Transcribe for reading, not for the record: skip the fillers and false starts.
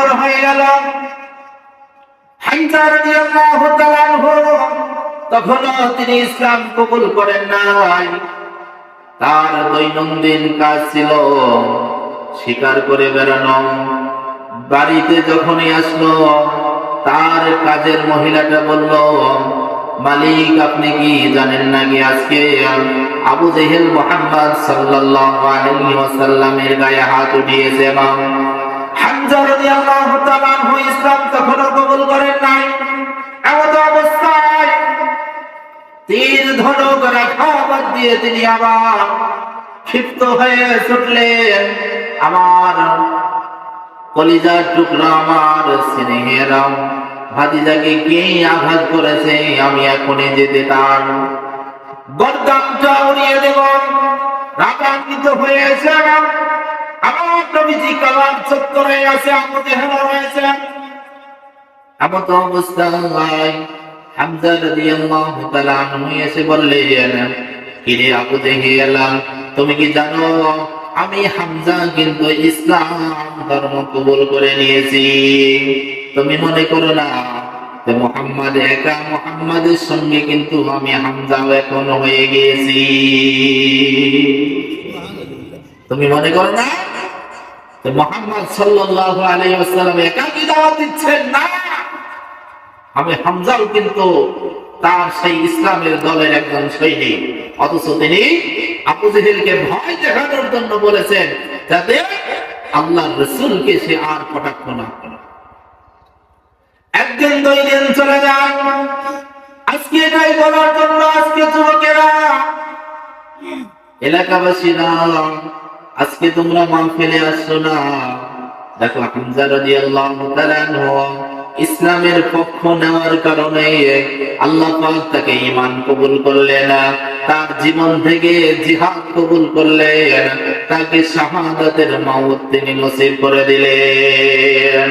বছর হয়ে গেল। হামজা রাদিয়াল্লাহু তাআলা আনহু তখনও তিনি ইসলাম কবুল করেন নাই। তার দৈনন্দিন কাজ ছিল শিকার করে বেড়ানো। বাড়িতে যখনই আসলো, তার কাজের মহিলাটা বলল, মালিক আপনি কি জানেন নাকি আজকে আবু জেহেল মুহাম্মদ সাল্লাল্লাহু আলাইহি ওয়াসাল্লামের গায়ে হাত উঠিয়েছে। হামজা রাদিয়াল্লাহু তাআলা আনহু ইসলাম তখনও কবুল করেন নাই। এমত অবস্থায় তীর ধনুক রাখা বাদ দিয়ে তিনি আবার ক্ষিপ্ত হয়ে ছুটলেন। আমার কলিজার টুকরা, আমার স্নেহের ভাতিজাকে কে আঘাত করেছে, আমি এখনই যেতে তার গর্দানটা উড়িয়ে দেব। রাগান্বিত হয়েছে আমার নবীজি কাবার চত্বরে আছে, আবু জেহেল রয়েছে। এমত অবস্থায় হামজা রাদিয়াল্লাহু তাআলা আনহু এসে বললেন, কিরে আবু জেহেল, তুমি কি জানো আমি হামজা কিন্তু ইসলাম ধর্ম কবুল করে নিয়েছি। তুমি মনে করো না যে মুহাম্মদ একা, মুহাম্মাদের সঙ্গে কিন্তু আমি হামজাও এখন হয়ে গিয়েছি। তুমি মনে করো না যে মুহাম্মদ সাল্লাল্লাহু আলাইহি ওয়াসাল্লাম একা কি দাওয়াত দিচ্ছেন, না, আমি হামজাও কিন্তু তার সেই ইসলামের দলের একজন সৈনিক। অথচ তিনি আবু জেহেলকে ভয় দেখানোর জন্য বলেছেন যাতে আল্লাহর রাসূলকে সে আর কটাক্ষ না করে। একদিন দুই দিন চলে যায়। আজকে এটাই বলার জন্য আজকে যুবকেরা, এলাকাবাসীরা, আজকে তোমরা মাহফিলে আসছো না। দেখো হামজা রাদিয়াল্লাহু তাআলা আনহু ইসলামের পক্ষ নেওয়ার কারণে আল্লাহ পাক তাকে ঈমান কবুল করলেন, তার জীবন থেকে জিহাদ কবুল করলেন, তাকে শাহাদাতের মওত তিনি নসিব করে দিলেন।